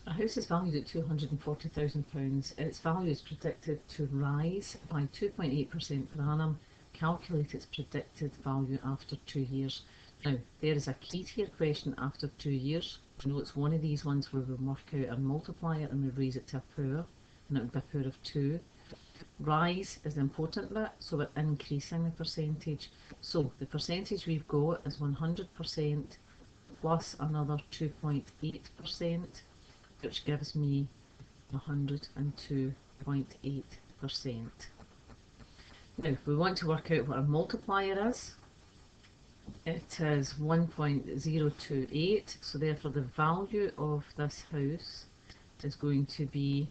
A house is valued at £240,000. Its value is predicted to rise by 2.8% per annum. Calculate its predicted value after 2 years. Now, there is a key to your question after 2 years. I know it's one of these ones where we work out and multiply it and we raise it to a power, and it would be a power of 2. Rise is the important bit, so we're increasing the percentage. So the percentage we've got is 100% plus another 2.8%, which gives me 102.8%. Now, we want to work out what our multiplier is. It is 1.028, so therefore the value of this house is going to be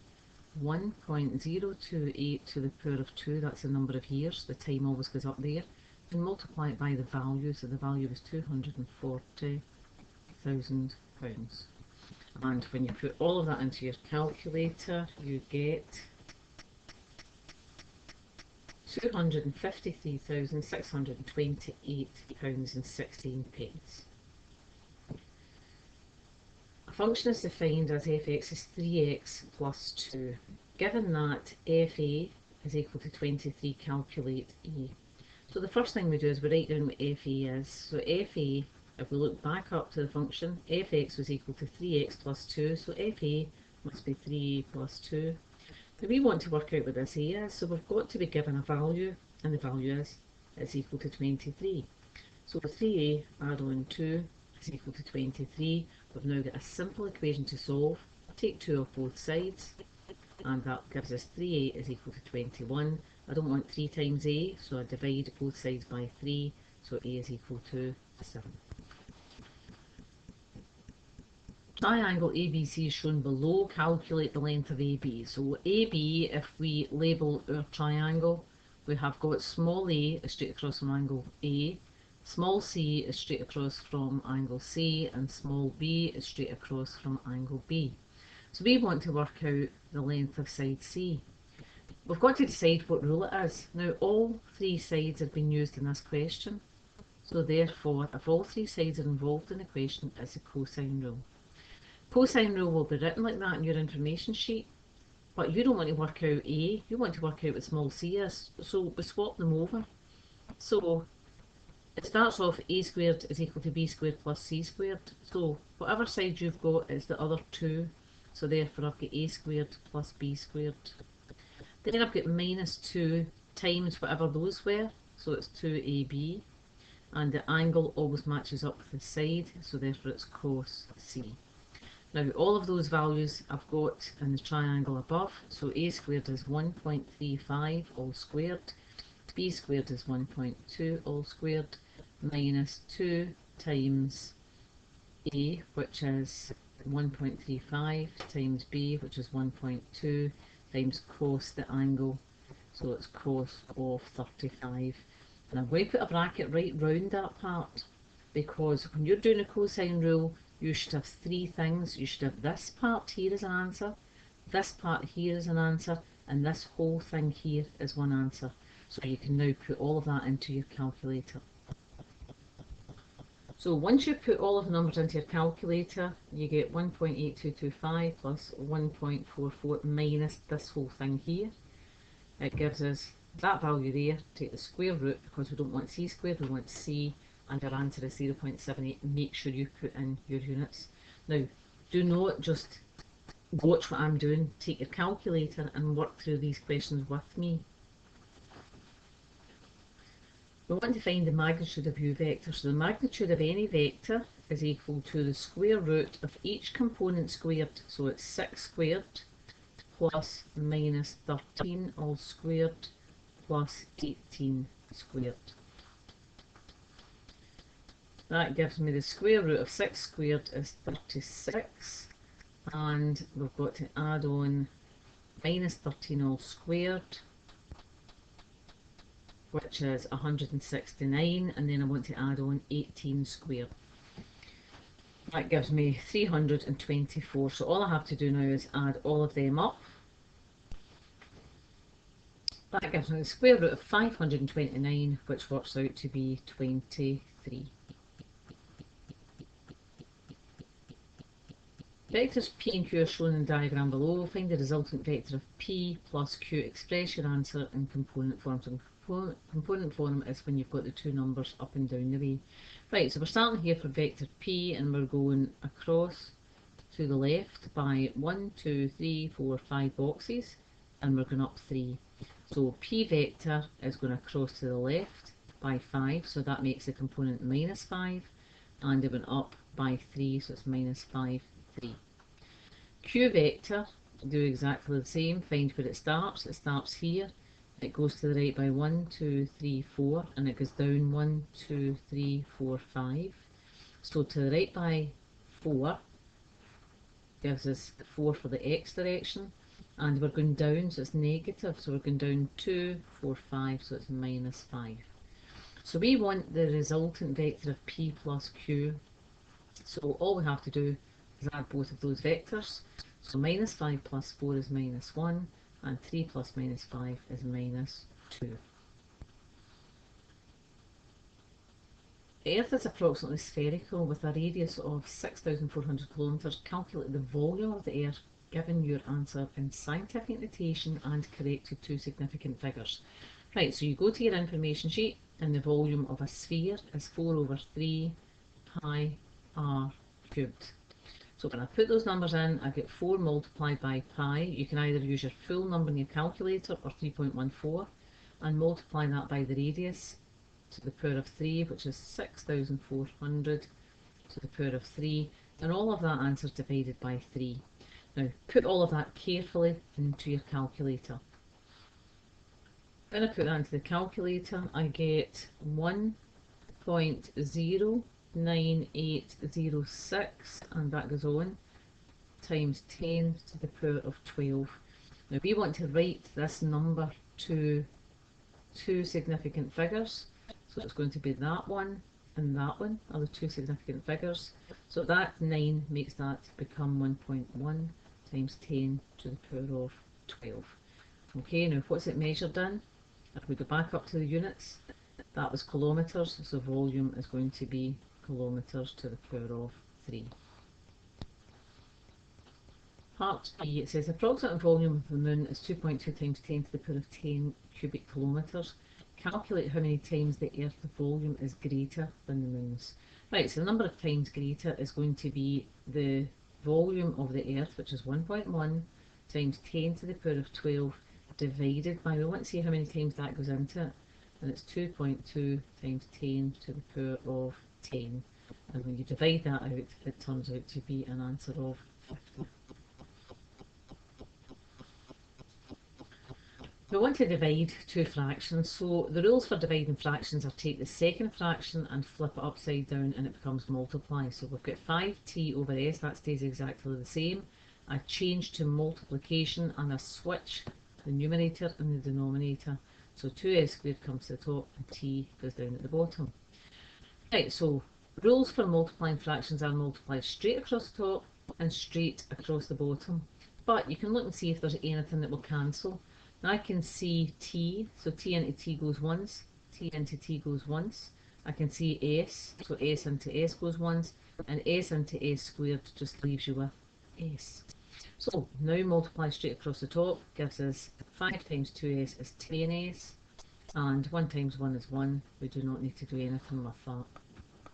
1.028 to the power of 2, that's the number of years, the time always goes up there, and multiply it by the value, so the value is £240,000. And when you put all of that into your calculator, you get £253,628.16. A function is defined as fx is 3x plus 2. Given that fa is equal to 23, calculate e. So the first thing we do is we write down what fa is. So fa, if we look back up to the function, fx was equal to 3x plus 2, so fa must be 3a plus 2. Now we want to work out what this a is, so we've got to be given a value, and the value is equal to 23. So with 3a add on 2 is equal to 23. We've now got a simple equation to solve. Take 2 off both sides, and that gives us 3a is equal to 21. I don't want 3 times a, so I divide both sides by 3, so a is equal to 7. Triangle ABC is shown below. Calculate the length of AB. So AB, if we label our triangle, we have got small a is straight across from angle A, small c is straight across from angle C, and small b is straight across from angle B. So we want to work out the length of side C. We've got to decide what rule it is. Now all 3 sides have been used in this question, so therefore if all 3 sides are involved in the question, it's a cosine rule. Cosine rule will be written like that in your information sheet, but you don't want to work out a, you want to work out what small c is, so we swap them over. So it starts off a squared is equal to b squared plus c squared, so whatever side you've got is the other 2, so therefore I've got a squared plus b squared. Then I've got minus 2 times whatever those were, so it's 2ab, and the angle always matches up with the side, so therefore it's cos c. Now all of those values I've got in the triangle above, so a squared is 1.35 all squared, b squared is 1.2 all squared, minus 2 times a, which is 1.35, times b, which is 1.2, times cos the angle, so it's cos of 35. And I'm going to put a bracket right round that part, because when you're doing a cosine rule, you should have 3 things. You should have this part here as an answer, this part here as an answer, and this whole thing here is one answer. So you can now put all of that into your calculator. So once you put all of the numbers into your calculator, you get 1.8225 plus 1.44 minus this whole thing here. It gives us that value there. Take the square root, because we don't want c squared, we want c, and our answer is 0.78. Make sure you put in your units. Now, do not just watch what I'm doing. Take your calculator and work through these questions with me. We want to find the magnitude of u vector. So the magnitude of any vector is equal to the square root of each component squared. So it's 6 squared plus minus 13 all squared plus 18 squared. That gives me the square root of 6 squared is 36, and we've got to add on minus 13 all squared, which is 169, and then I want to add on 18 squared. That gives me 324. So all I have to do now is add all of them up. That gives me the square root of 529, which works out to be 23. Vectors p and q are shown in the diagram below. Find the resultant vector of p plus q. Express your answer in component form. So component form is when you've got the two numbers up and down the way. Right, so we're starting here for vector p and we're going across to the left by 1, 2, 3, 4, 5 boxes, and we're going up 3. So p vector is going across to the left by 5, so that makes the component minus 5, and it went up by 3, so it's minus 5, 3. Q vector, do exactly the same, find where it starts. It starts here, it goes to the right by 1, 2, 3, 4, and it goes down 1, 2, 3, 4, 5. So to the right by 4 gives us 4 for the x direction, and we're going down, so it's negative, so we're going down 2, 4, 5, so it's minus 5. So we want the resultant vector of p plus q, so all we have to do is add both of those vectors. So minus 5 plus 4 is minus 1, and 3 plus minus 5 is minus 2. Earth is approximately spherical with a radius of 6,400 kilometres. Calculate the volume of the Earth given your answer in scientific notation and correct to two significant figures. Right, so you go to your information sheet and the volume of a sphere is 4 over 3 pi r cubed. So when I put those numbers in, I get 4 multiplied by pi. You can either use your full number in your calculator or 3.14 and multiply that by the radius to the power of 3, which is 6,400 to the power of 3, and all of that answer is divided by 3. Now put all of that carefully into your calculator. When I put that into the calculator, I get 1.09806, and that goes on, times 10 to the power of 12. Now we want to write this number to two significant figures. So it's going to be that one and that one are the two significant figures. So that 9 makes that become 1.1 times 10 to the power of 12. Okay, now what's it measured in? If we go back up to the units, that was kilometres, so volume is going to be kilometres to the power of 3. Part B, it says approximate volume of the moon is 2.2 times 10 to the power of 10 cubic kilometres. Calculate how many times the Earth's volume is greater than the moon's. Right, so the number of times greater is going to be the volume of the Earth, which is 1.1 times 10 to the power of 12 divided by, we want to see how many times that goes into it, and it's 2.2 times 10 to the power of 10. And when you divide that out, it turns out to be an answer of 50. We want to divide two fractions, so the rules for dividing fractions are take the second fraction and flip it upside down and it becomes multiply. So we've got 5t over s, that stays exactly the same. I change to multiplication and I switch the numerator and the denominator. So 2s squared comes to the top and t goes down at the bottom. Right, so rules for multiplying fractions are multiply straight across the top and straight across the bottom. But you can look and see if there's anything that will cancel. Now I can see t, so t into t goes once, t into t goes once. I can see s, so s into s goes once, and s into s squared just leaves you with s. So now multiply straight across the top gives us 5 times 2s is 10s, and 1 times 1 is 1. We do not need to do anything with that.